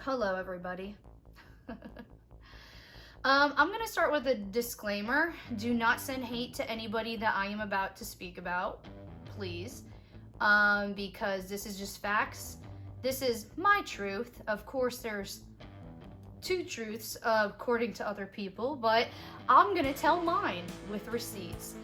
Hello, everybody. I'm going to start with a disclaimer. Do not send hate to anybody that I am about to speak about, please, because this is just facts. This is my truth. Of course, there's two truths according to other people, but I'm going to tell mine with receipts.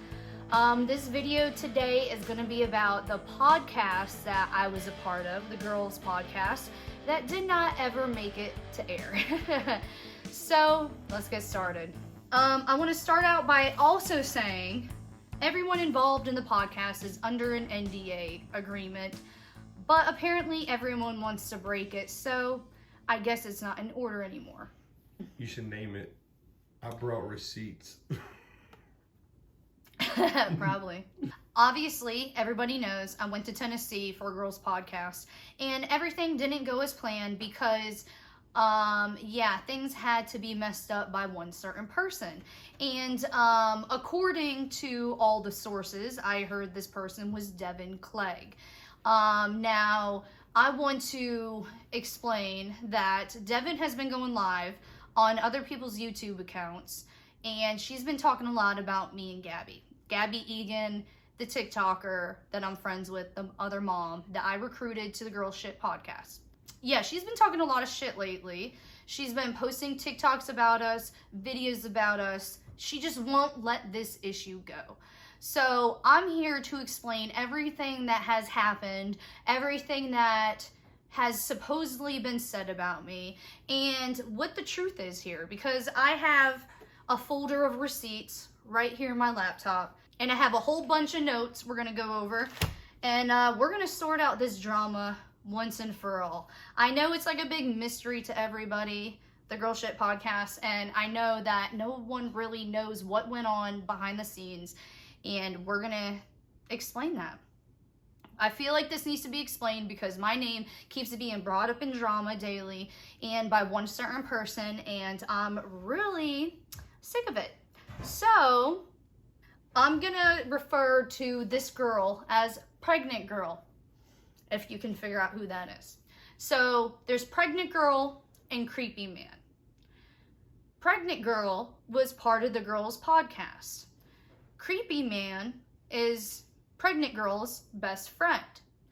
This video today is going to be about the podcast that I was a part of, the girls' podcast, that did not ever make it to air. So let's get started. I want to start out by also saying everyone involved in the podcast is under an NDA agreement, but apparently everyone wants to break it, so I guess it's not in order anymore. You should name it, I brought receipts. Probably. Obviously, everybody knows I went to Tennessee for a girls' podcast, and everything didn't go as planned because, things had to be messed up by one certain person. And according to all the sources, I heard this person was Deavan Clegg. Now, I want to explain that Deavan has been going live on other people's YouTube accounts, and she's been talking a lot about me and Gabby Egan, the TikToker that I'm friends with, the other mom that I recruited to the Girl Shit podcast. Yeah, she's been talking a lot of shit lately. She's been posting TikToks about us, videos about us. She just won't let this issue go. So I'm here to explain everything that has happened, everything that has supposedly been said about me, and what the truth is here, because I have a folder of receipts right here in my laptop, and I have a whole bunch of notes we're gonna go over, and we're gonna sort out this drama once and for all. I know it's like a big mystery to everybody, the Girl Shit podcast, and I know that no one really knows what went on behind the scenes, and we're gonna explain that. I feel like this needs to be explained because my name keeps being brought up in drama daily and by one certain person, and I'm really sick of it. So I'm gonna refer to this girl as Pregnant Girl, if you can figure out who that is. So there's Pregnant Girl and Creepy Man. Pregnant Girl was part of the girls' podcast. Creepy Man is Pregnant Girl's best friend.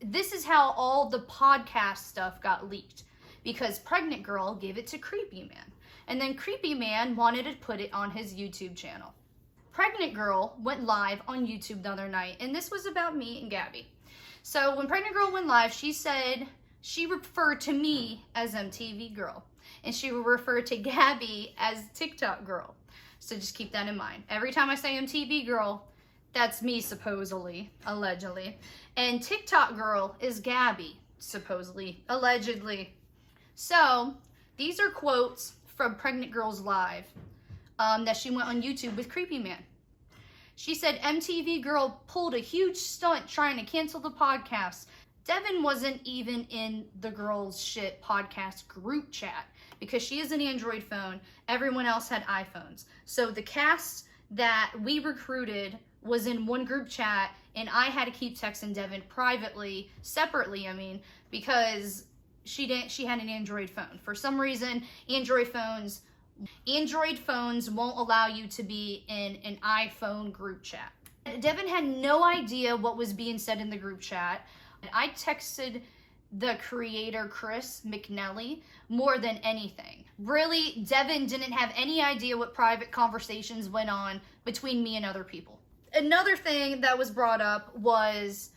This is how all the podcast stuff got leaked, because Pregnant Girl gave it to Creepy Man, and then Creepy Man wanted to put it on his YouTube channel. Pregnant Girl went live on YouTube the other night, and this was about me and Gabby. So when Pregnant Girl went live, she said she referred to me as MTV Girl, and she would refer to Gabby as TikTok Girl. So just keep that in mind. Every time I say MTV Girl, that's me supposedly, allegedly. And TikTok Girl is Gabby, supposedly, allegedly. So these are quotes from Pregnant Girl's live that she went on YouTube with Creepy Man. She said, MTV Girl pulled a huge stunt trying to cancel the podcast. Deavan wasn't even in the Girls Shit podcast group chat because she has an Android phone. Everyone else had iPhones. So the cast that we recruited was in one group chat, and I had to keep texting Deavan privately, separately, because she had an Android phone. For some reason, Android phones won't allow you to be in an iPhone group chat. Deavan had no idea what was being said in the group chat. I texted the creator, Chris McNally, more than anything. Really, Deavan didn't have any idea what private conversations went on between me and other people. Another thing that was brought up was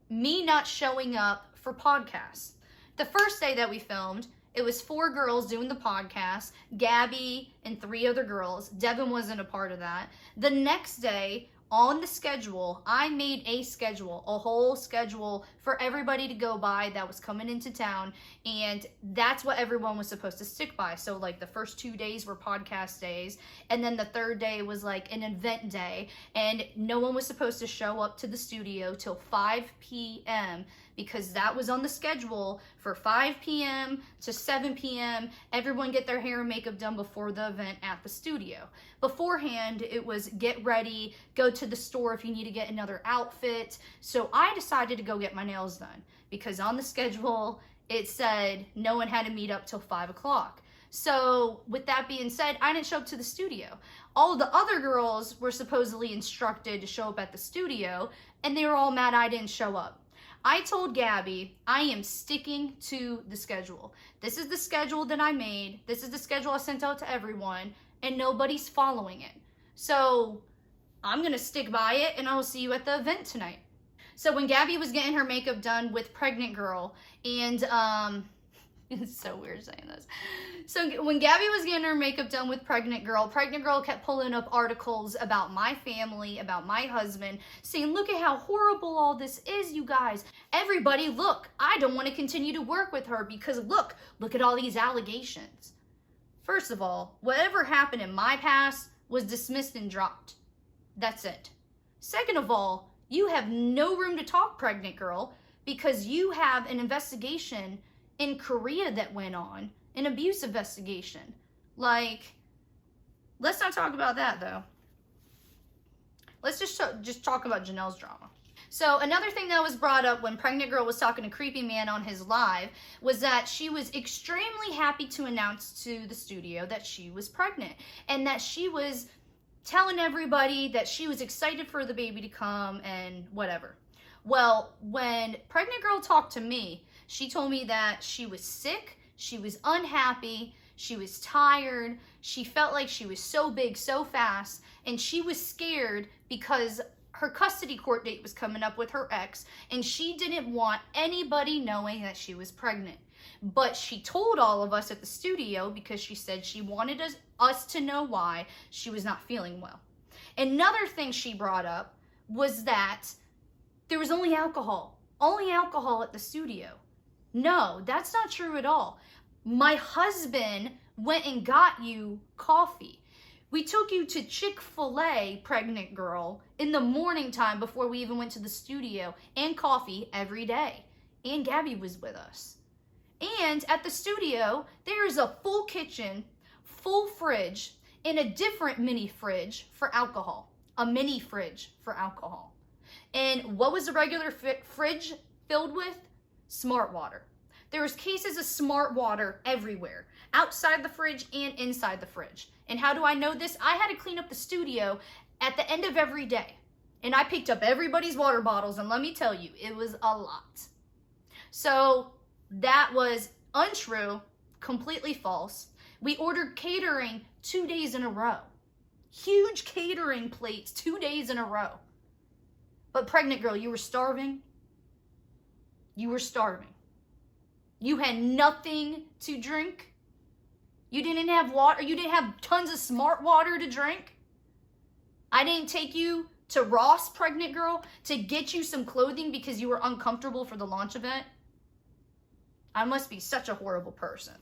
me not showing up for podcasts. The first day that we filmed, it was 4 girls doing the podcast, Gabby and 3 other girls. Deavan wasn't a part of that. The next day, on the schedule, I made a whole schedule for everybody to go by that was coming into town, and that's what everyone was supposed to stick by. So like the first 2 days were podcast days, and then the third day was like an event day, and no one was supposed to show up to the studio till 5 p.m. because that was on the schedule for 5 p.m. to 7 p.m. Everyone get their hair and makeup done before the event at the studio. Beforehand, it was get ready, go to the store if you need to get another outfit. So I decided to go get my nails done because on the schedule, it said no one had to meet up till 5 o'clock. So with that being said, I didn't show up to the studio. All the other girls were supposedly instructed to show up at the studio, and they were all mad I didn't show up. I told Gabby, I am sticking to the schedule. This is the schedule that I made. This is the schedule I sent out to everyone, and nobody's following it. So I'm going to stick by it, and I'll see you at the event tonight. So when Gabby was getting her makeup done with Pregnant Girl, and it's so weird saying this. So when Gabby was getting her makeup done with Pregnant Girl kept pulling up articles about my family, about my husband, saying, look at how horrible all this is, you guys. Everybody, look, I don't want to continue to work with her because look at all these allegations. First of all, whatever happened in my past was dismissed and dropped. That's it. Second of all, you have no room to talk, Pregnant Girl, because you have an investigation in Korea that went on, an abuse investigation. Like, let's not talk about that though. Let's just talk about Jenelle's drama. So another thing that was brought up when Pregnant Girl was talking to Creepy Man on his live was that she was extremely happy to announce to the studio that she was pregnant and that she was telling everybody that she was excited for the baby to come and whatever. Well, when Pregnant Girl talked to me, she told me that she was sick, she was unhappy, she was tired, she felt like she was so big so fast, and she was scared because her custody court date was coming up with her ex, and she didn't want anybody knowing that she was pregnant. But she told all of us at the studio because she said she wanted us to know why she was not feeling well. Another thing she brought up was that there was only alcohol at the studio. No, that's not true at all. My husband went and got you coffee. We took you to Chick-fil-A, Pregnant Girl, in the morning time before we even went to the studio, and coffee every day. And Gabby was with us. And at the studio, there is a full kitchen, full fridge, and a different mini fridge for alcohol. A mini fridge for alcohol. And what was the regular fridge filled with? Smart water. There was cases of smart water everywhere, outside the fridge and inside the fridge. And how do I know this? I had to clean up the studio at the end of every day. And I picked up everybody's water bottles, and let me tell you, it was a lot. So that was untrue, completely false. We ordered catering 2 days in a row. Huge catering plates 2 days in a row. But Pregnant Girl, you were starving. You were starving. You had nothing to drink. You didn't have water. You didn't have tons of smart water to drink. I didn't take you to Ross, Pregnant Girl, to get you some clothing because you were uncomfortable for the launch event. I must be such a horrible person.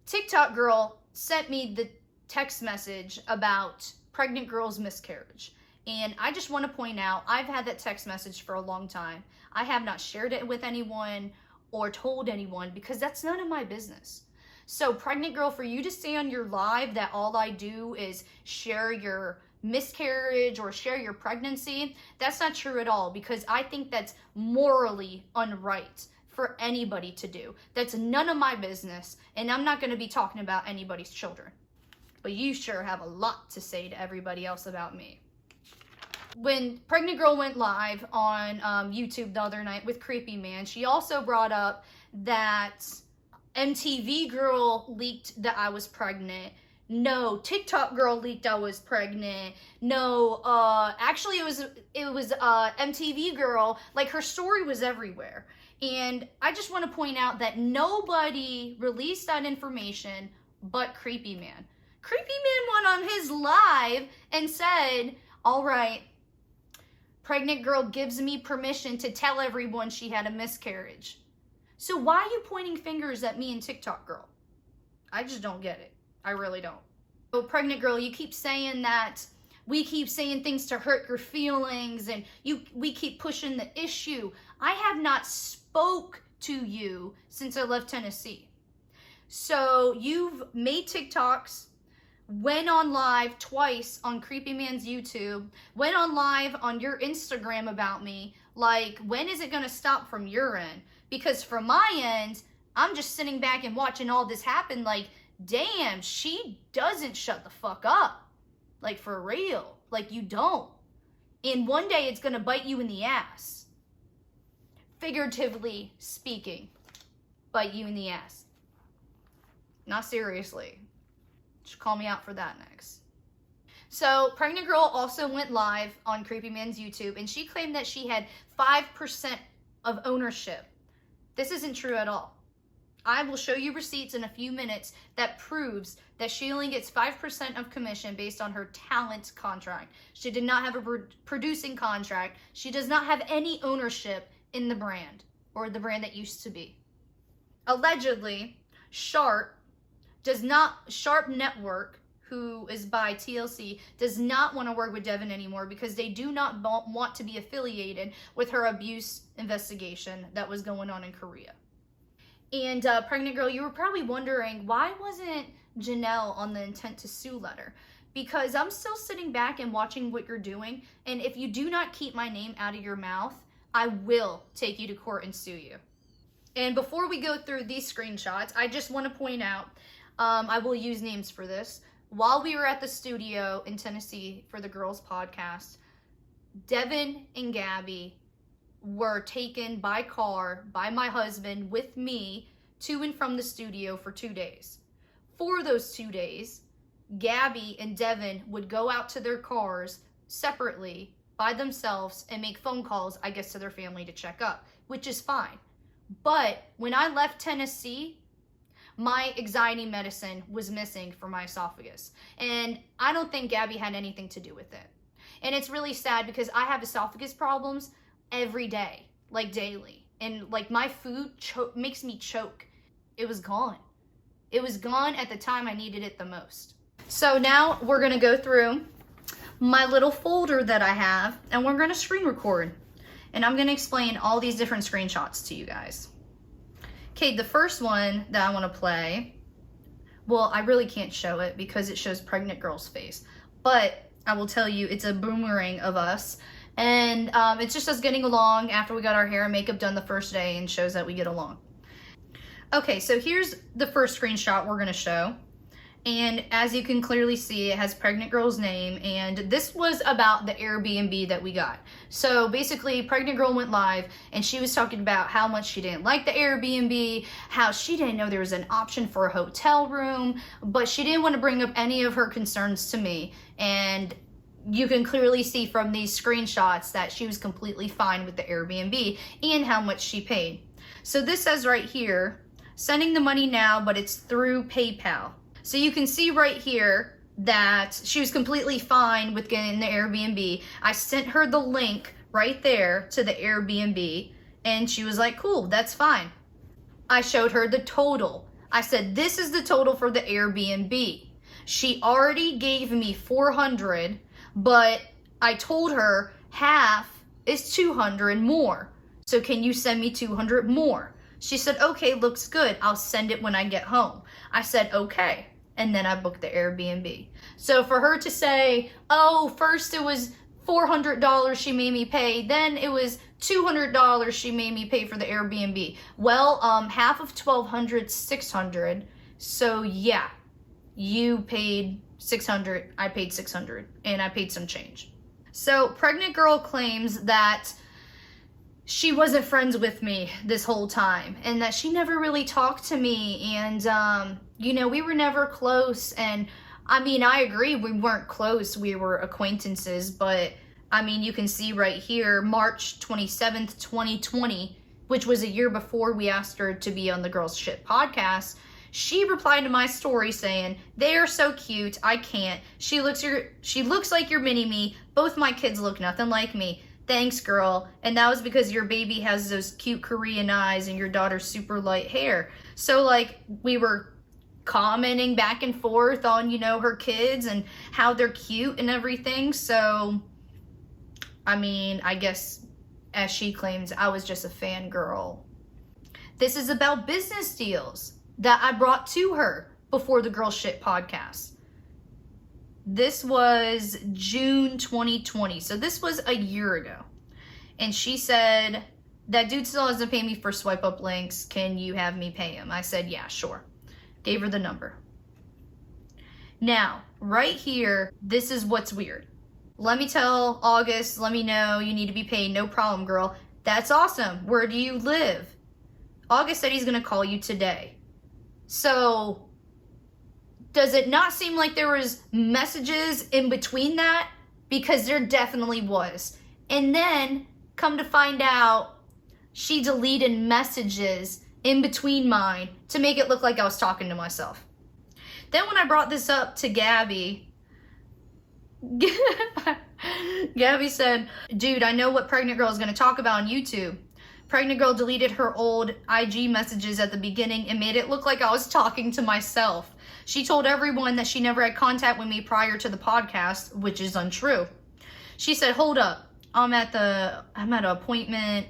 TikTok Girl sent me the text message about Pregnant Girl's miscarriage. And I just want to point out, I've had that text message for a long time. I have not shared it with anyone or told anyone because that's none of my business. So Pregnant Girl, for you to say on your live that all I do is share your miscarriage or share your pregnancy, that's not true at all, because I think that's morally unright for anybody to do. That's none of my business, and I'm not going to be talking about anybody's children. But you sure have a lot to say to everybody else about me. When Pregnant Girl went live on YouTube the other night with Creepy Man, she also brought up that MTV Girl leaked that I was pregnant. No, TikTok Girl leaked I was pregnant. No, actually it was MTV Girl. Like, her story was everywhere. And I just want to point out that nobody released that information but Creepy Man. Creepy Man went on his live and said, all right, Pregnant Girl gives me permission to tell everyone she had a miscarriage. So why are you pointing fingers at me and TikTok Girl? I just don't get it. I really don't. So Pregnant Girl, you keep saying that we keep saying things to hurt your feelings and we keep pushing the issue. I have not spoke to you since I left Tennessee. So you've made TikToks, went on live twice on Creepy Man's YouTube, went on live on your Instagram about me. Like, when is it going to stop from your end? Because from my end, I'm just sitting back and watching all this happen like, damn, she doesn't shut the fuck up. Like, for real. Like, you don't. And one day it's gonna bite you in the ass. Figuratively speaking, bite you in the ass. Not seriously. Just call me out for that next. So, Pregnant Girl also went live on Creepy Man's YouTube, and she claimed that she had 5% of ownership. This isn't true at all. I will show you receipts in a few minutes that proves that she only gets 5% of commission based on her talent contract. She did not have a producing contract. She does not have any ownership in the brand, or the brand that used to be. Allegedly, Sharp Network, who is by TLC, does not want to work with Deavan anymore because they do not want to be affiliated with her abuse investigation that was going on in Korea. And Pregnant Girl, you were probably wondering, why wasn't Jenelle on the intent to sue letter? Because I'm still sitting back and watching what you're doing, and if you do not keep my name out of your mouth, I will take you to court and sue you. And before we go through these screenshots, I just want to point out, I will use names for this. While we were at the studio in Tennessee for the girls' podcast, Deavan and Gabby were taken by car by my husband with me to and from the studio for 2 days. For those 2 days, Gabby and Deavan would go out to their cars separately by themselves and make phone calls, I guess, to their family to check up, which is fine. But when I left Tennessee, my anxiety medicine was missing for my esophagus. And I don't think Gabby had anything to do with it. And it's really sad because I have esophagus problems every day, like daily. And like my food makes me choke. It was gone. It was gone at the time I needed it the most. So now we're gonna go through my little folder that I have and we're gonna screen record. And I'm gonna explain all these different screenshots to you guys. Okay, the first one that I want to play, well, I really can't show it because it shows Pregnant Girl's face, but I will tell you it's a boomerang of us, and it's just us getting along after we got our hair and makeup done the first day, and shows that we get along. Okay, so here's the first screenshot we're going to show, and as you can clearly see, it has Pregnant Girl's name, and this was about the Airbnb that we got. So basically, Pregnant Girl went live, and she was talking about how much she didn't like the Airbnb, how she didn't know there was an option for a hotel room, but she didn't want to bring up any of her concerns to me, and you can clearly see from these screenshots that she was completely fine with the Airbnb and how much she paid. So this says right here, sending the money now, but it's through PayPal. So you can see right here that she was completely fine with getting the Airbnb. I sent her the link right there to the Airbnb, and she was like, cool, that's fine. I showed her the total. I said, this is the total for the Airbnb. She already gave me $400, but I told her half is $200 more. So can you send me $200 more? She said, okay, looks good. I'll send it when I get home. I said, okay. And then I booked the Airbnb. So for her to say, oh, first it was $400 she made me pay, then it was $200 she made me pay for the Airbnb. Well, half of $1,200, $600. So yeah, you paid $600, I paid $600, and I paid some change. So Pregnant Girl claims that she wasn't friends with me this whole time, and that she never really talked to me, and you know, we were never close. And I mean, I agree, we weren't close, we were acquaintances, but I mean, you can see right here, March 27th, 2020, which was a year before we asked her to be on the Girls Shit podcast, she replied to my story saying, they are so cute, I can't. She looks like your mini-me. Both my kids look nothing like me. Thanks, girl. And that was because your baby has those cute Korean eyes and your daughter's super light hair. So, like, we were commenting back and forth on, you know, her kids and how they're cute and everything. So, I mean, I guess, as she claims, I was just a fangirl. This is about business deals that I brought to her before the Girl Shit podcast. This was June 2020, so this was a year ago. And she said that dude still hasn't paid me for swipe up links. Can you have me pay him? I said, yeah, sure. Gave her the number. Now, right here, this is what's weird. Let me tell August, let me know you need to be paid. No problem, girl. That's awesome. Where do you live? August said he's going to call you today. So, does it not seem like there was messages in between that? Because there definitely was. And then, come to find out, she deleted messages in between mine to make it look like I was talking to myself. Then when I brought this up to Gabby, Gabby said, dude, I know what pregnant girl is going to talk about on YouTube. Pregnant girl deleted her old IG messages at the beginning and made it look like I was talking to myself. She told everyone that she never had contact with me prior to the podcast, which is untrue. She said, hold up, I'm at an appointment.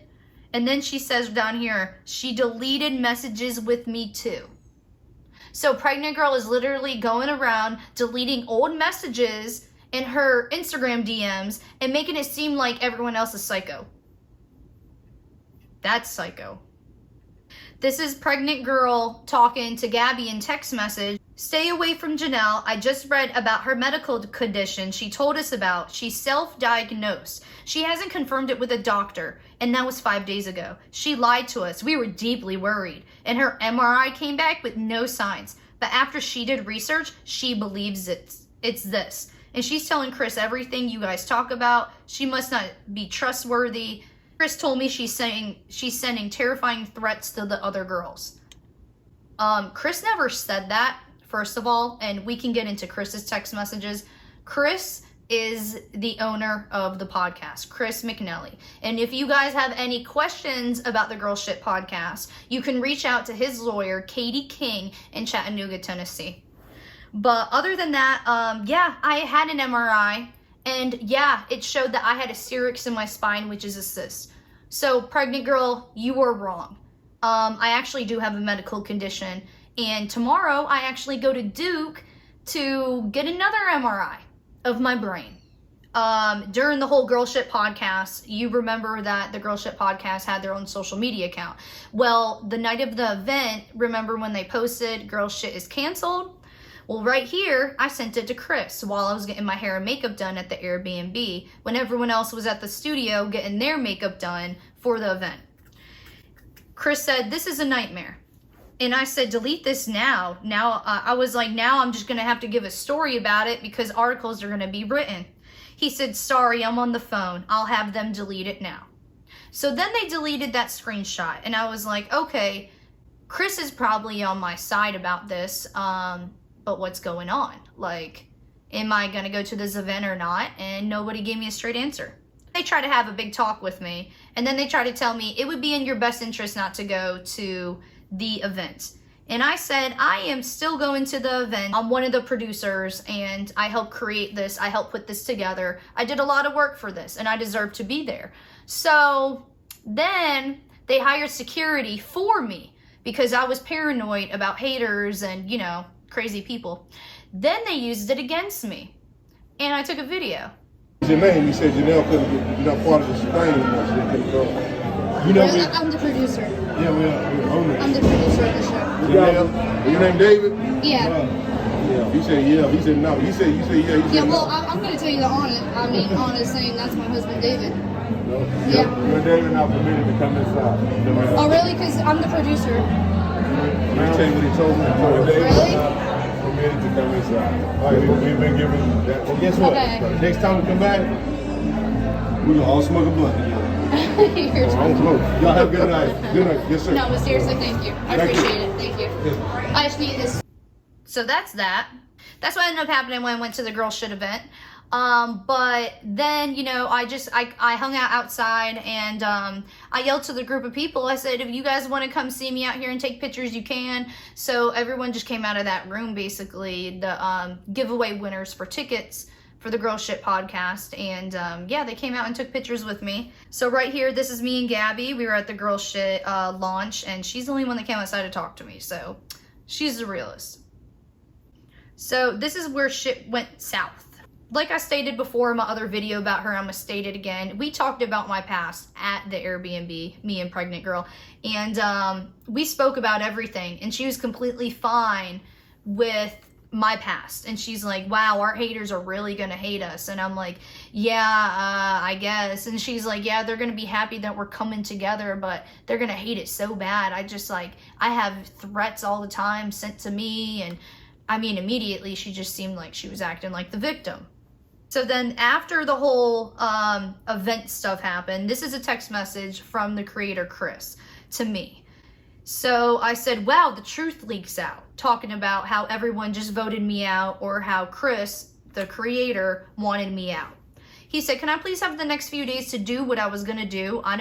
And then she says down here, she deleted messages with me too. So pregnant girl is literally going around deleting old messages in her Instagram DMs and making it seem like everyone else is psycho. That's psycho. This is pregnant girl talking to Gabby in text message. Stay away from Jenelle. I just read about her medical condition she told us about. She's self-diagnosed. She hasn't confirmed it with a doctor, and that was 5 days ago. She lied to us. We were deeply worried, and her MRI came back with no signs. But after she did research, she believes it's this. And she's telling Chris everything you guys talk about. She must not be trustworthy. Chris told me she's sending terrifying threats to the other girls. Chris never said that, first of all, and we can get into Chris's text messages. Chris is the owner of the podcast, Chris McNally. And if you guys have any questions about the Girl Shit podcast, you can reach out to his lawyer, Katie King, in Chattanooga, Tennessee. But other than that, yeah, I had an MRI, and yeah, it showed that I had a cervix in my spine, which is a cyst. So, pregnant girl, you were wrong. I actually do have a medical condition, and tomorrow I actually go to Duke to get another MRI of my brain. During the whole Girl Shit podcast, you remember that the Girl Shit podcast had their own social media account. Well, the night of the event, remember when they posted Girl Shit is canceled? Well, right here, I sent it to Chris while I was getting my hair and makeup done at the Airbnb when everyone else was at the studio getting their makeup done for the event. Chris said, this is a nightmare. And I said, delete this now. I was like, now I'm just going to have to give a story about it because articles are going to be written. He said, sorry, I'm on the phone. I'll have them delete it now. So then they deleted that screenshot. And I was like, okay, Chris is probably on my side about this. But what's going on? Like, am I going to go to this event or not? And nobody gave me a straight answer. They tried to have a big talk with me. And then they tried to tell me it would be in your best interest not to go to the event. And I said, I am still going to the event. I'm one of the producers and I helped create this. I helped put this together. I did a lot of work for this and I deserve to be there. So then they hired security for me because I was paranoid about haters and, you know, crazy people. Then they used it against me. And I took a video. Your name, you said Jenelle couldn't get, you're not part of this thing, she couldn't go. You know, I'm the producer. Yeah, we're owners. I'm the producer of the show. Jenelle, your name David? Yeah. Yeah. You said yeah, he said no. You said yeah. He said Yeah, well, no. I'm going to tell you the honest saying that's my husband, David. No. Yeah. You're David not permitted to come inside. Oh, really? Because I'm the producer. Let me tell you what he told me. Really? Permitted to come inside. All right, we've been given that. Well, guess what? Okay. Next time we come back, we're gonna all smoke a blunt together. You're Don't smoke. Y'all have a good night. Good night. Yes, sir. No, but seriously, thank you. I Thank you. appreciate it. Thank you. Yes. I just need this. So that's that. That's what ended up happening when I went to the Girl Shit event. But then, you know, I hung out outside and I yelled to the group of people. I said, if you guys want to come see me out here and take pictures, you can. So everyone just came out of that room, basically, the giveaway winners for tickets for the Girl Shit podcast. And yeah, they came out and took pictures with me. So right here, this is me and Gabby. We were at the Girl Shit launch, and she's the only one that came outside to talk to me. So she's the realist. So this is where shit went south. like I stated before in my other video about her, I'm gonna state it again. We talked about my past at the Airbnb, me and pregnant girl, and we spoke about everything, and she was completely fine with my past. And she's like, wow, our haters are really gonna hate us. And I'm like, yeah, I guess. And she's like, yeah, they're gonna be happy that we're coming together, but they're gonna hate it so bad. I have threats all the time sent to me. And I mean, immediately she just seemed like she was acting like the victim. So then after the whole event stuff happened, this is a text message from the creator, Chris, to me. So I said, wow, the truth leaks out, talking about how everyone just voted me out, or how Chris, the creator, wanted me out. He said, can I please have the next few days to do what I was going to do? I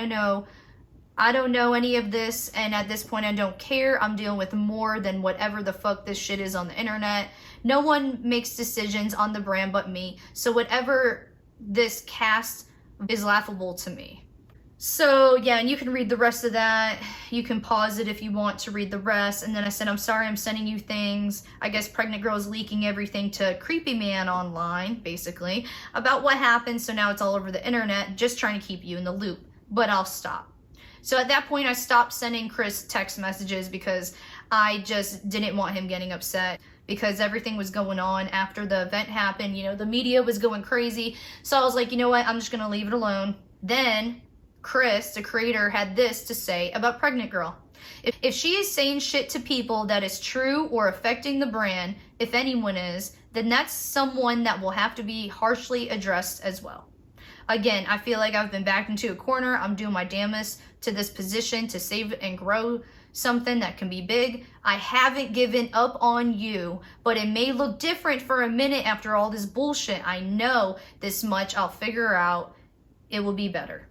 don't know any of this, and at this point I don't care. I'm dealing with more than whatever the fuck this shit is on the internet. No one makes decisions on the brand but me, so whatever this cast is laughable to me. So yeah, and you can read the rest of that. You can pause it if you want to read the rest. And then I said, I'm sorry, I'm sending you things. I guess pregnant girl is leaking everything to Creepy Man online, basically, about what happened. So now it's all over the internet, just trying to keep you in the loop. But I'll stop. So at that point, I stopped sending Chris text messages because I just didn't want him getting upset, because everything was going on after the event happened. You know, the media was going crazy. So I was like, you know what? I'm just going to leave it alone. Then Chris, the creator, had this to say about pregnant girl. If she is saying shit to people that is true or affecting the brand, if anyone is, then that's someone that will have to be harshly addressed as well. Again, I feel like I've been backed into a corner. I'm doing my damnedest to this position to save and grow something that can be big. I haven't given up on you, but it may look different for a minute after all this bullshit. I know this much. I'll figure out. It will be better.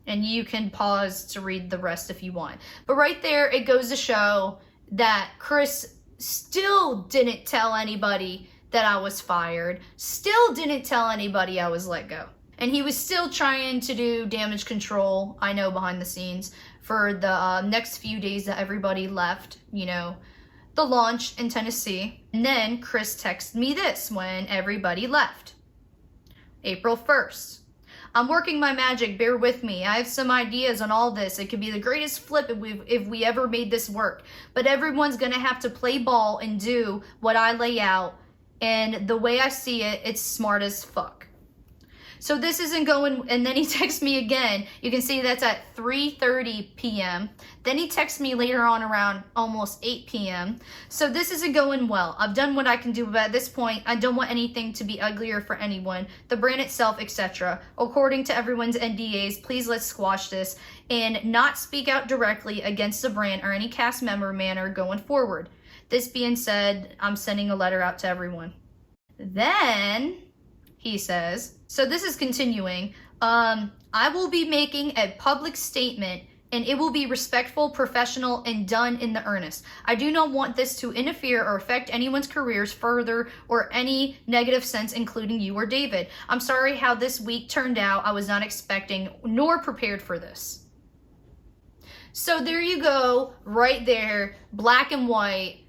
And you can pause to read the rest if you want. But right there, it goes to show that Chris still didn't tell anybody that I was fired, still didn't tell anybody I was let go. And he was still trying to do damage control, I know, behind the scenes, for the next few days that everybody left, you know, the launch in Tennessee. And then Chris texted me this when everybody left. April 1st. I'm working my magic, bear with me. I have some ideas on all this. It could be the greatest flip if we ever made this work. But everyone's gonna have to play ball and do what I lay out. And the way I see it, it's smart as fuck. So this isn't going, and then he texts me again. You can see that's at 3:30 p.m. Then he texts me later on around almost 8 p.m. So this isn't going well. I've done what I can do, but at this point, I don't want anything to be uglier for anyone, the brand itself, etc. According to everyone's NDAs, please let's squash this and not speak out directly against the brand or any cast member manner going forward. This being said, I'm sending a letter out to everyone. Then he says, so this is continuing, I will be making a public statement, and it will be respectful, professional, and done in the earnest. I do not want this to interfere or affect anyone's careers further or any negative sense, including you or David. I'm sorry how this week turned out. I was not expecting nor prepared for this. So there you go, right there, black and white.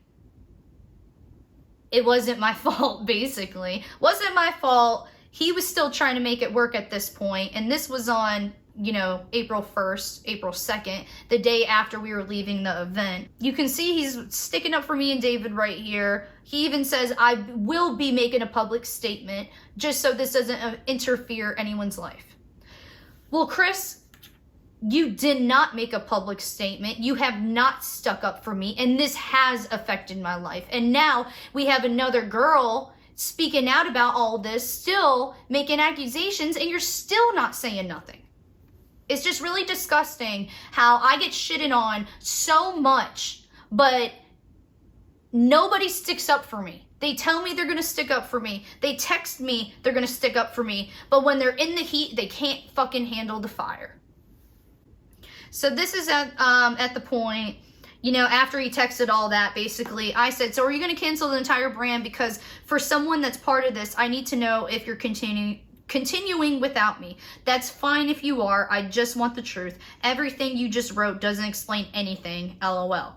It wasn't my fault, basically. Wasn't my fault. He was still trying to make it work at this point, and this was on, you know, April 1st, April 2nd, the day after we were leaving the event. You can see he's sticking up for me and David right here. He even says, I will be making a public statement just so this doesn't interfere anyone's life. Well, Chris, you did not make a public statement. You have not stuck up for me, and this has affected my life. And now we have another girl speaking out about all this, still making accusations, and you're still not saying nothing. It's just really disgusting how I get shitted on so much, but nobody sticks up for me. They tell me they're going to stick up for me. They text me they're going to stick up for me. But when they're in the heat, they can't fucking handle the fire. So this is at the point, you know, after he texted all that, basically, I said, so are you going to cancel the entire brand? Because for someone that's part of this, I need to know if you're continuing without me. That's fine if you are. I just want the truth. Everything you just wrote doesn't explain anything, LOL.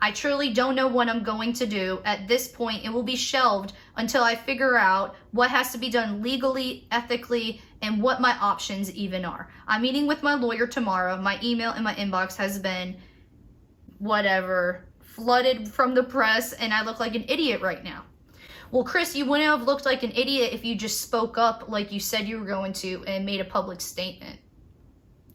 I truly don't know what I'm going to do. At this point, it will be shelved until I figure out what has to be done legally, ethically, and what my options even are. I'm meeting with my lawyer tomorrow. My email in my inbox has been flooded from the press, and I look like an idiot right now. Well, Chris, you wouldn't have looked like an idiot if you just spoke up like you said you were going to and made a public statement.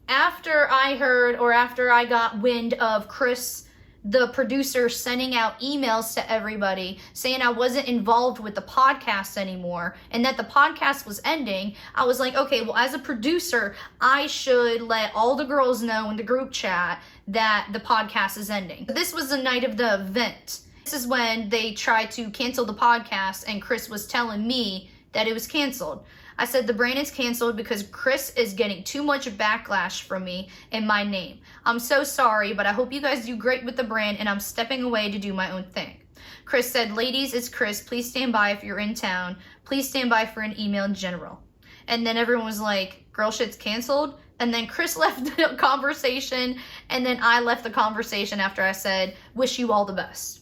After I got wind of Chris, the producer, sending out emails to everybody saying I wasn't involved with the podcast anymore and that the podcast was ending, I was like, okay, well, as a producer, I should let all the girls know in the group chat that the podcast is ending. This was the night of the event. This is when they tried to cancel the podcast, and Chris was telling me that it was canceled. I said the brand is canceled because Chris is getting too much backlash from me and my name. I'm so sorry, but I hope you guys do great with the brand, and I'm stepping away to do my own thing. Chris said, ladies, it's Chris. Please stand by if you're in town. Please stand by for an email in general. And then everyone was like, girl, shit's canceled. And then Chris left the conversation, and then I left the conversation after I said, wish you all the best.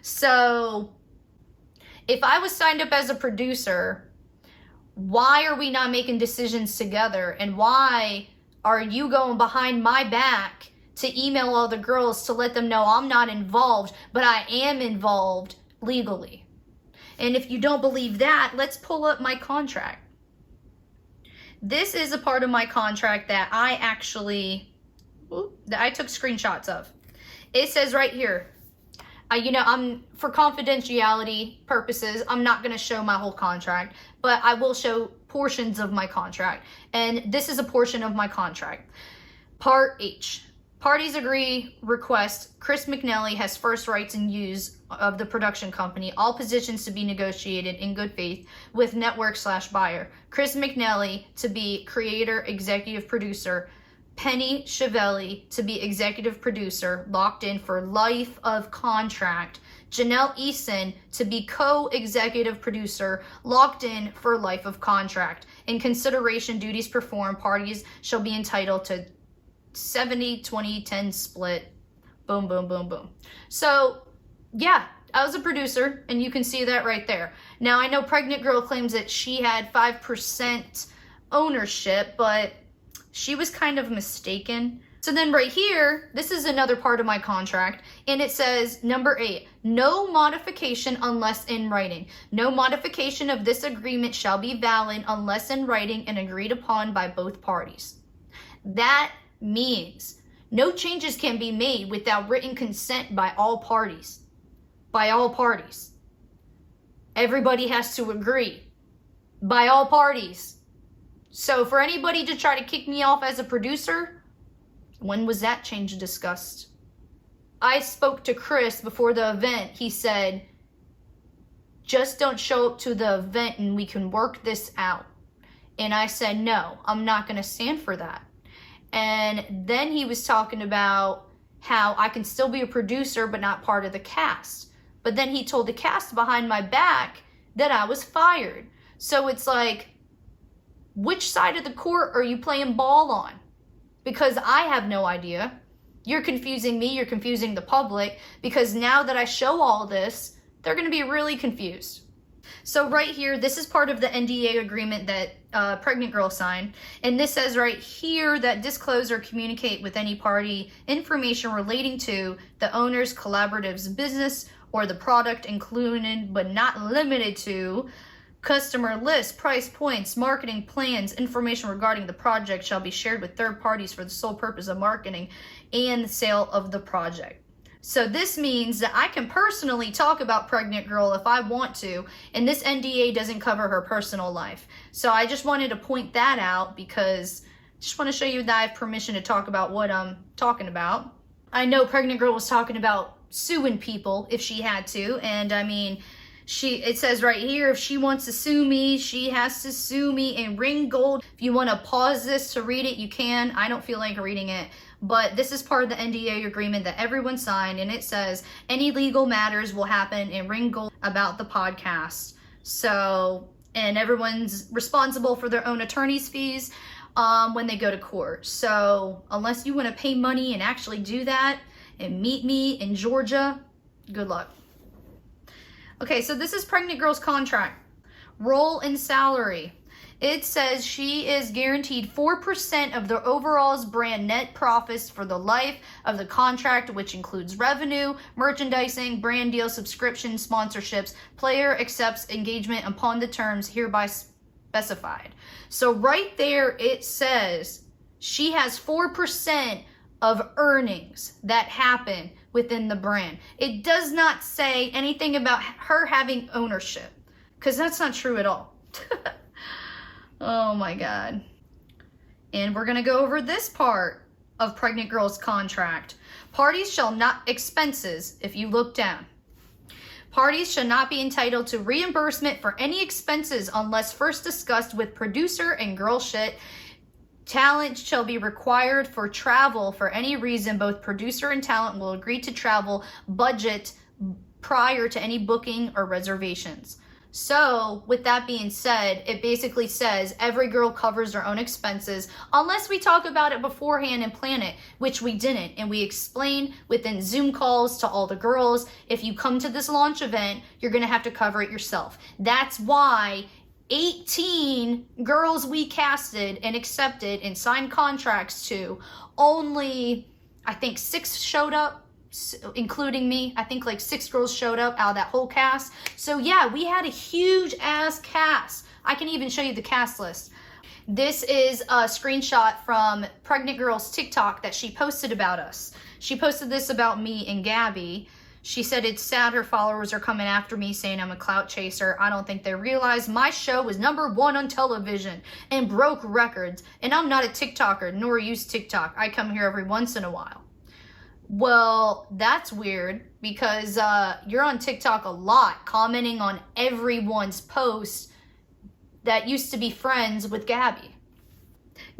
So if I was signed up as a producer, why are we not making decisions together? And why are you going behind my back to email all the girls to let them know I'm not involved, but I am involved legally? And if you don't believe that, let's pull up my contract. This is a part of my contract that I took screenshots of. It says right here, for confidentiality purposes, I'm not going to show my whole contract, but I will show portions of my contract. And this is a portion of my contract. Part H. Parties agree, request, Chris McNally has first rights and use of the production company, all positions to be negotiated in good faith with network/buyer. Chris McNally to be creator, executive producer. Penny Chevelli to be executive producer, locked in for life of contract. Jenelle Eason to be co-executive producer, locked in for life of contract. In consideration, duties performed, parties shall be entitled to 70-20-10 split. Boom, boom, boom, boom. So, yeah, I was a producer, and you can see that right there. Now, I know Pregnant Girl claims that she had 5% ownership, but she was kind of mistaken. So then right here, this is another part of my contract, and it says, number 8, no modification unless in writing. No modification of this agreement shall be valid unless in writing and agreed upon by both parties. That means no changes can be made without written consent by all parties. By all parties. Everybody has to agree. By all parties. So for anybody to try to kick me off as a producer, when was that change discussed? I spoke to Chris before the event. He said, just don't show up to the event and we can work this out. And I said, no, I'm not going to stand for that. And then he was talking about how I can still be a producer but not part of the cast. But then he told the cast behind my back that I was fired. So it's like, which side of the court are you playing ball on? Because I have no idea. You're confusing me, you're confusing the public, because now that I show all this, they're going to be really confused. So right here, this is part of the NDA agreement that Pregnant Girl signed. And this says right here that disclose or communicate with any party information relating to the owner's collaborative's business or the product, including but not limited to customer list, price points, marketing plans, information regarding the project shall be shared with third parties for the sole purpose of marketing and the sale of the project. So this means that I can personally talk about Pregnant Girl if I want to, and this NDA doesn't cover her personal life. So I just wanted to point that out because I just want to show you that I have permission to talk about what I'm talking about. I know Pregnant Girl was talking about suing people if she had to, and I mean, it says right here, if she wants to sue me, she has to sue me in ring gold. If you want to pause this to read it, you can. I don't feel like reading it. But this is part of the NDA agreement that everyone signed. And it says, any legal matters will happen in ring gold about the podcast. So, and everyone's responsible for their own attorney's fees when they go to court. So, unless you want to pay money and actually do that and meet me in Georgia, good luck. Okay, so this is pregnant girl's contract. Role and salary. It says she is guaranteed 4% of the overall's brand net profits for the life of the contract, which includes revenue, merchandising, brand deal, subscription, sponsorships. Player accepts engagement upon the terms hereby specified. So right there it says she has 4% of earnings that happen within the brand. It does not say anything about her having ownership, because that's not true at all. Oh my God. And we're going to go over this part of pregnant girl's contract. Parties shall not, expenses, if you look down. Parties shall not be entitled to reimbursement for any expenses unless first discussed with producer and girl shit. Talent shall be required for travel for any reason. Both producer and talent will agree to travel budget prior to any booking or reservations. So, with that being said, it basically says every girl covers their own expenses unless we talk about it beforehand and plan it, which we didn't. And we explained within Zoom calls to all the girls, if you come to this launch event, you're going to have to cover it yourself. That's why 18 girls we casted and accepted and signed contracts to, only, I think 6 showed up. Including me. I think like 6 girls showed up out of that whole cast. So yeah, we had a huge ass cast. I can even show you the cast list. This is a screenshot from Pregnant Girl's TikTok that she posted about us. She posted this about me and Gabby. She said it's sad her followers are coming after me saying I'm a clout chaser. I don't think they realize my show was #1 on television and broke records. And I'm not a TikToker nor use TikTok. I come here every once in a while. Well, that's weird because you're on TikTok a lot, commenting on everyone's posts that used to be friends with Gabby.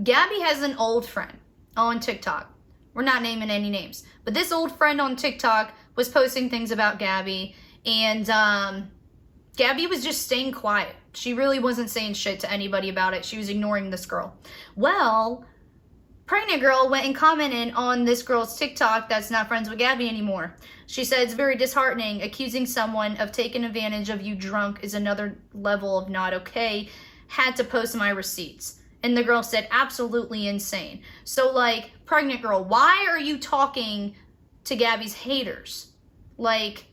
Gabby has an old friend on TikTok. We're not naming any names, but this old friend on TikTok was posting things about Gabby, and Gabby was just staying quiet. She really wasn't saying shit to anybody about it. She was ignoring this girl. Well, Pregnant Girl went and commented on this girl's TikTok that's not friends with Gabby anymore. She said it's very disheartening. Accusing someone of taking advantage of you drunk is another level of not okay. Had to post my receipts. And the girl said, absolutely insane. So like, Pregnant Girl, why are you talking to Gabby's haters? Like,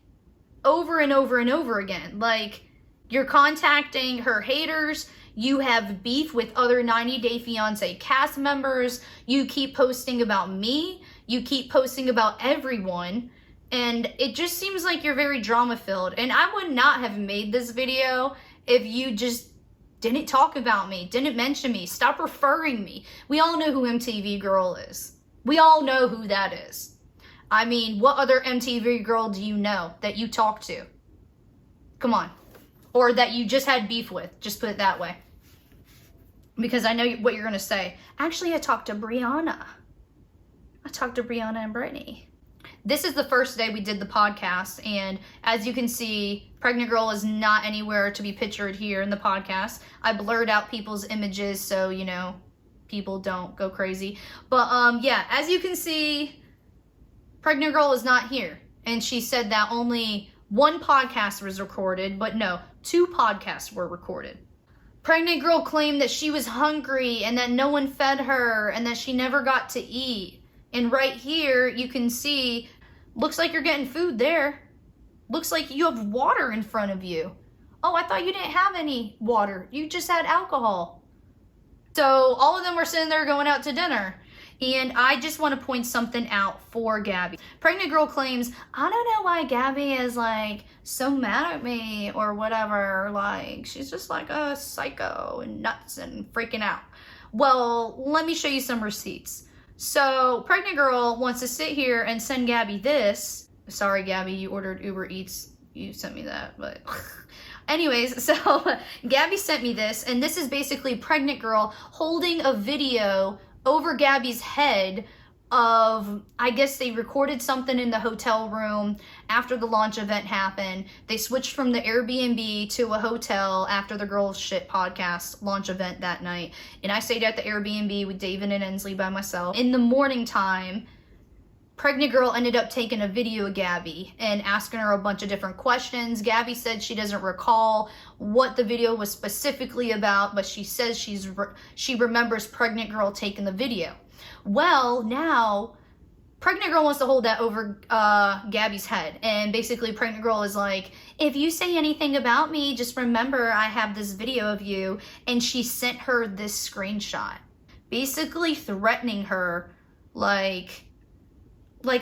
over and over and over again. Like, you're contacting her haters. You have beef with other 90 Day Fiancé cast members. You keep posting about me. You keep posting about everyone. And it just seems like you're very drama filled. And I would not have made this video if you just didn't talk about me, didn't mention me, stop referring me. We all know who MTV Girl is. We all know who that is. I mean, what other MTV Girl do you know that you talk to? Come on. Or that you just had beef with. Just put it that way. Because I know what you're going to say. Actually, I talked to Brianna. I talked to Brianna and Brittany. This is the first day we did the podcast. And as you can see, Pregnant Girl is not anywhere to be pictured here in the podcast. I blurred out people's images so, you know, people don't go crazy. But yeah, as you can see, Pregnant Girl is not here. And she said that only 1 podcast was recorded. But no, 2 podcasts were recorded. Pregnant Girl claimed that she was hungry and that no one fed her and that she never got to eat. And right here, you can see, looks like you're getting food there. Looks like you have water in front of you. Oh, I thought you didn't have any water. You just had alcohol. So all of them were sitting there going out to dinner. And I just want to point something out for Gabby. Pregnant Girl claims, I don't know why Gabby is like so mad at me or whatever. Like, she's just like a psycho and nuts and freaking out. Well, let me show you some receipts. So Pregnant Girl wants to sit here and send Gabby this. Sorry, Gabby, you ordered Uber Eats. You sent me that, but anyways, so Gabby sent me this, and this is basically Pregnant Girl holding a video over Gabby's head of, I guess they recorded something in the hotel room after the launch event happened. They switched from the Airbnb to a hotel after the Girls Shit podcast launch event that night. And I stayed at the Airbnb with Deavan and Ensley by myself. In the morning time, pregnant girl ended up taking a video of Gabby and asking her a bunch of different questions. Gabby said she doesn't recall what the video was specifically about, but she says she remembers pregnant girl taking the video. Well, now pregnant girl wants to hold that over Gabby's head, and basically pregnant girl is like, if you say anything about me, just remember I have this video of you. And she sent her this screenshot, basically threatening her, like,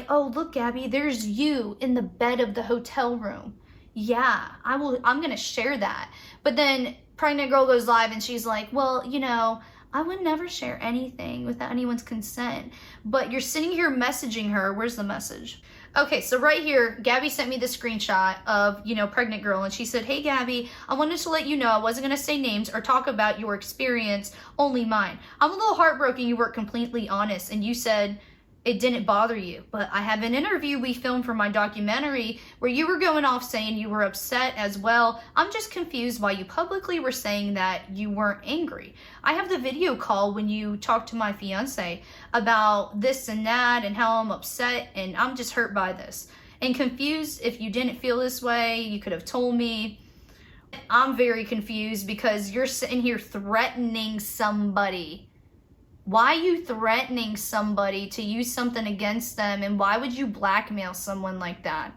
oh, look, Gabby, there's you in the bed of the hotel room. Yeah, I'm gonna share that. But then pregnant girl goes live and she's like, well, you know, I would never share anything without anyone's consent. But you're sitting here messaging her. Where's the message? Okay, so right here, Gabby sent me the screenshot of, you know, pregnant girl. And she said, hey, Gabby, I wanted to let you know I wasn't going to say names or talk about your experience, only mine. I'm a little heartbroken you weren't completely honest. And you said it didn't bother you. But I have an interview we filmed for my documentary where you were going off saying you were upset as well. I'm just confused why you publicly were saying that you weren't angry. I have the video call when you talked to my fiance about this and that and how I'm upset, and I'm just hurt by this. And confused. If you didn't feel this way, you could have told me. I'm very confused because you're sitting here threatening somebody. Why are you threatening somebody to use something against them? And why would you blackmail someone like that?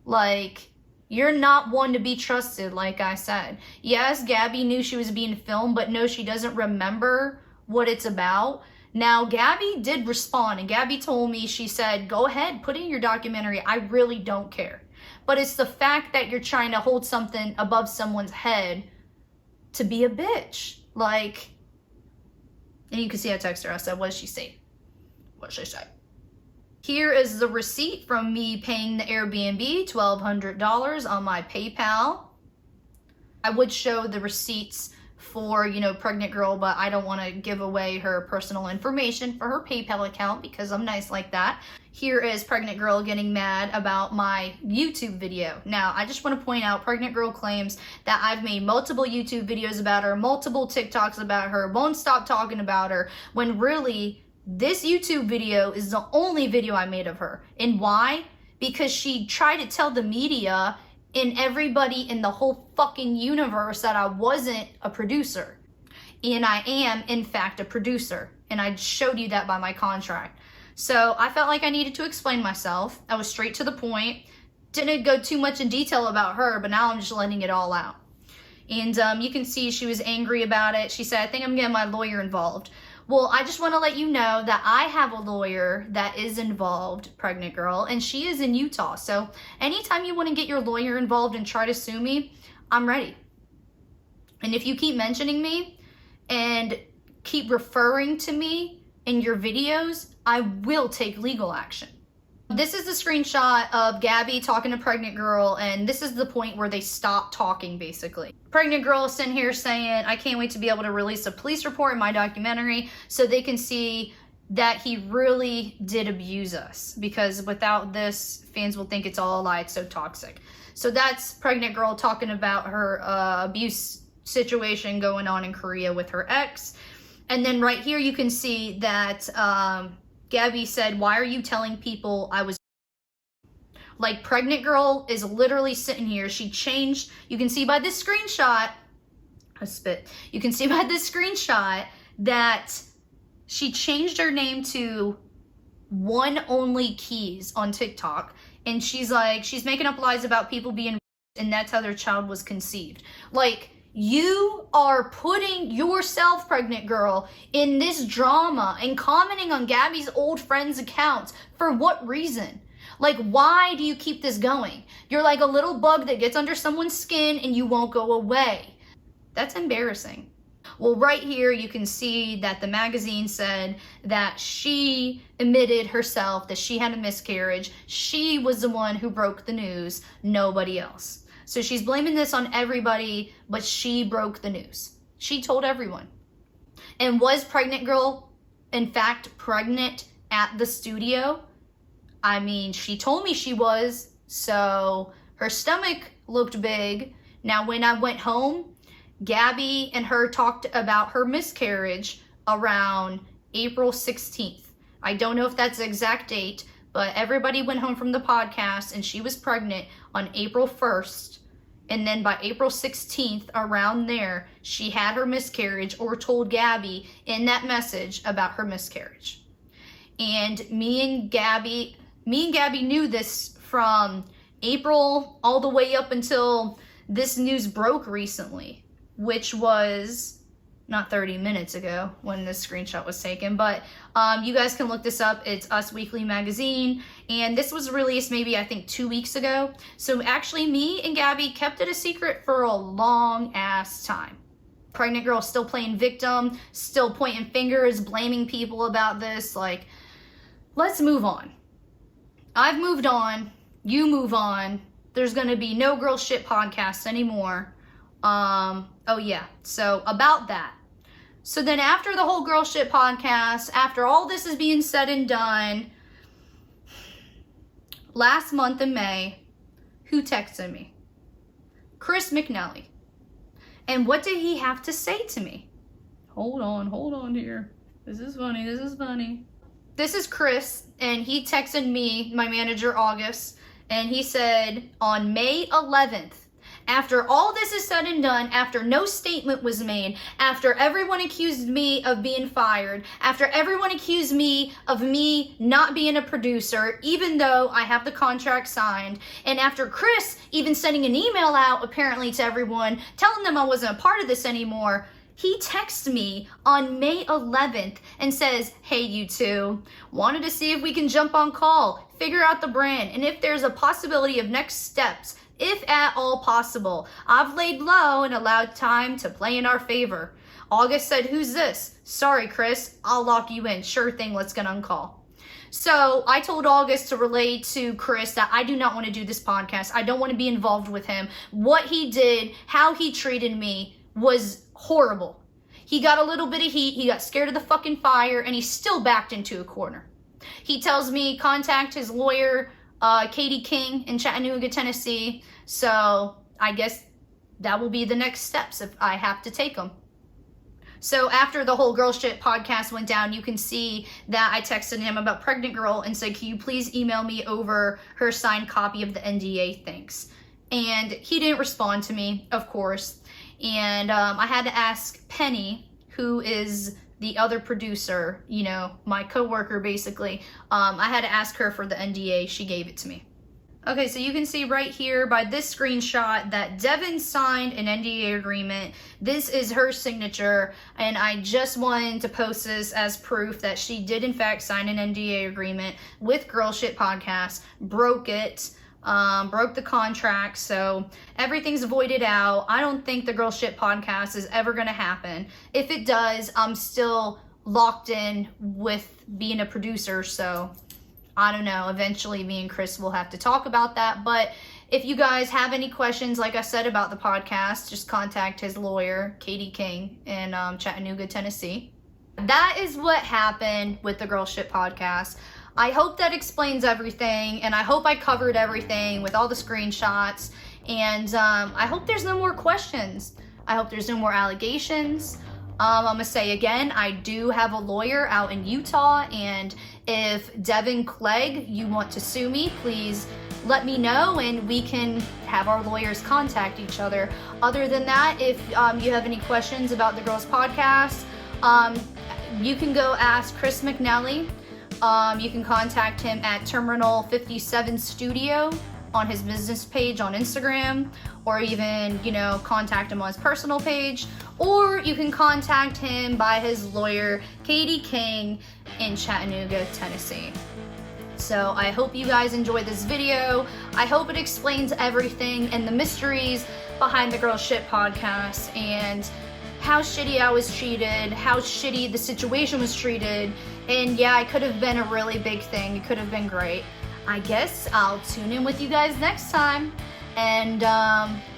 Like, you're not one to be trusted, like I said. Yes, Gabby knew she was being filmed, but no, she doesn't remember what it's about. Now, Gabby did respond, and Gabby told me, she said, go ahead, put in your documentary. I really don't care. But it's the fact that you're trying to hold something above someone's head to be a bitch. Like, and you can see I texted her. I said, what did she say? What did she say? Here is the receipt from me paying the Airbnb, $1,200 on my PayPal. I would show the receipts for, you know, pregnant girl, but I don't want to give away her personal information for her PayPal account because I'm nice like that. Here is pregnant girl getting mad about my YouTube video. Now, I just want to point out, pregnant girl claims that I've made multiple YouTube videos about her, multiple TikToks about her, won't stop talking about her, when really this YouTube video is the only video I made of her. And why? Because she tried to tell the media and everybody in the whole fucking universe that I wasn't a producer. And I am, in fact, a producer. And I showed you that by my contract. So I felt like I needed to explain myself. I was straight to the point. Didn't go too much in detail about her, but now I'm just letting it all out. And you can see she was angry about it. She said, I think I'm getting my lawyer involved. Well, I just want to let you know that I have a lawyer that is involved, pregnant girl, and she is in Utah. So anytime you want to get your lawyer involved and try to sue me, I'm ready. And if you keep mentioning me and keep referring to me in your videos, I will take legal action. This is the screenshot of Gabby talking to pregnant girl, and this is the point where they stop talking, basically. Pregnant girl is sitting here saying, I can't wait to be able to release a police report in my documentary so they can see that he really did abuse us, because without this, fans will think it's all a lie. It's so toxic. So that's pregnant girl talking about her abuse situation going on in Korea with her ex. And then right here you can see that Gabby said, why are you telling people I was... Like, pregnant girl is literally sitting here. She changed, you can see by this screenshot, I spit. You can see by this screenshot that she changed her name to One Only Keys on TikTok. And she's like, she's making up lies about people being, and that's how their child was conceived. Like, you are putting yourself, pregnant girl, in this drama and commenting on Gabby's old friends' accounts. For what reason? Like, why do you keep this going? You're like a little bug that gets under someone's skin and you won't go away. That's embarrassing. Well, right here you can see that the magazine said that she admitted herself that she had a miscarriage. She was the one who broke the news, nobody else. So she's blaming this on everybody, but she broke the news. She told everyone. And was pregnant girl, in fact, pregnant at the studio? I mean, she told me she was, so her stomach looked big. Now, when I went home, Gabby and her talked about her miscarriage around April 16th. I don't know if that's the exact date, But everybody went home from the podcast, and she was pregnant on April 1st. And then by April 16th, around there, she had her miscarriage, or told Gabby in that message about her miscarriage. And me and Gabby knew this from April all the way up until this news broke recently, which was not 30 minutes ago when this screenshot was taken, but you guys can look this up. It's Us Weekly Magazine, and this was released maybe, I think, 2 weeks ago. So actually, me and Gabby kept it a secret for a long ass time. Pregnant girl still playing victim, still pointing fingers, blaming people about this. Like, let's move on. I've moved on. You move on. There's gonna be no Girl Shit podcast anymore. Oh yeah, so about that. So then after the whole Girl Shit podcast, after all this is being said and done, last month in May, who texted me? Chris McNally. And what did he have to say to me? Hold on here. This is funny. This is Chris, and he texted me, my manager, August, and he said, on May 11th, after all this is said and done, after no statement was made, after everyone accused me of being fired, after everyone accused me of me not being a producer, even though I have the contract signed, and after Chris even sending an email out apparently to everyone telling them I wasn't a part of this anymore, he texts me on May 11th and says, hey, you two, wanted to see if we can jump on call, figure out the brand, and if there's a possibility of next steps, if at all possible. I've laid low and allowed time to play in our favor. August said, who's this? Sorry, Chris, I'll lock you in. Sure thing, let's get on call. So I told August to relay to Chris that I do not want to do this podcast. I don't want to be involved with him. What he did, how he treated me was horrible. He got a little bit of heat. He got scared of the fucking fire, and he still backed into a corner. He tells me contact his lawyer, Katie King in Chattanooga, Tennessee. So I guess that will be the next steps if I have to take them. So after the whole Girl Shit podcast went down, you can see that I texted him about Pregnant Girl and said, can you please email me over her signed copy of the NDA, thanks. And he didn't respond to me, of course. And I had to ask Penny, who is the other producer, you know, my coworker basically. I had to ask her for the NDA. She gave it to me. Okay, so you can see right here by this screenshot that Deavan signed an NDA agreement. This is her signature, and I just wanted to post this as proof that she did in fact sign an NDA agreement with Girl Shit Podcast, broke it, broke the contract, so everything's voided out. I don't think the Girl Shit Podcast is ever gonna happen. If it does, I'm still locked in with being a producer, so I don't know. Eventually, me and Chris will have to talk about that. But if you guys have any questions, like I said, about the podcast, just contact his lawyer, Katie King, in Chattanooga, Tennessee. That is what happened with the Girl Shit podcast. I hope that explains everything, and I hope I covered everything with all the screenshots. And I hope there's no more questions. I hope there's no more allegations. I'm gonna say again, I do have a lawyer out in Utah, and if Deavan Clegg, you want to sue me, please let me know and we can have our lawyers contact each other. Other than that, if you have any questions about the Girls Podcast, you can go ask Chris McNally. You can contact him at Terminal 57 Studio on his business page on Instagram, or even, you know, contact him on his personal page, or you can contact him by his lawyer, Katie King, in Chattanooga, Tennessee. So I hope you guys enjoyed this video. I hope it explains everything and the mysteries behind the Girl Shit podcast and how shitty I was treated, how shitty the situation was treated. And yeah, it could have been a really big thing. It could have been great. I guess I'll tune in with you guys next time, and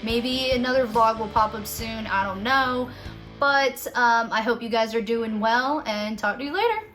maybe another vlog will pop up soon. I don't know, but I hope you guys are doing well, and talk to you later.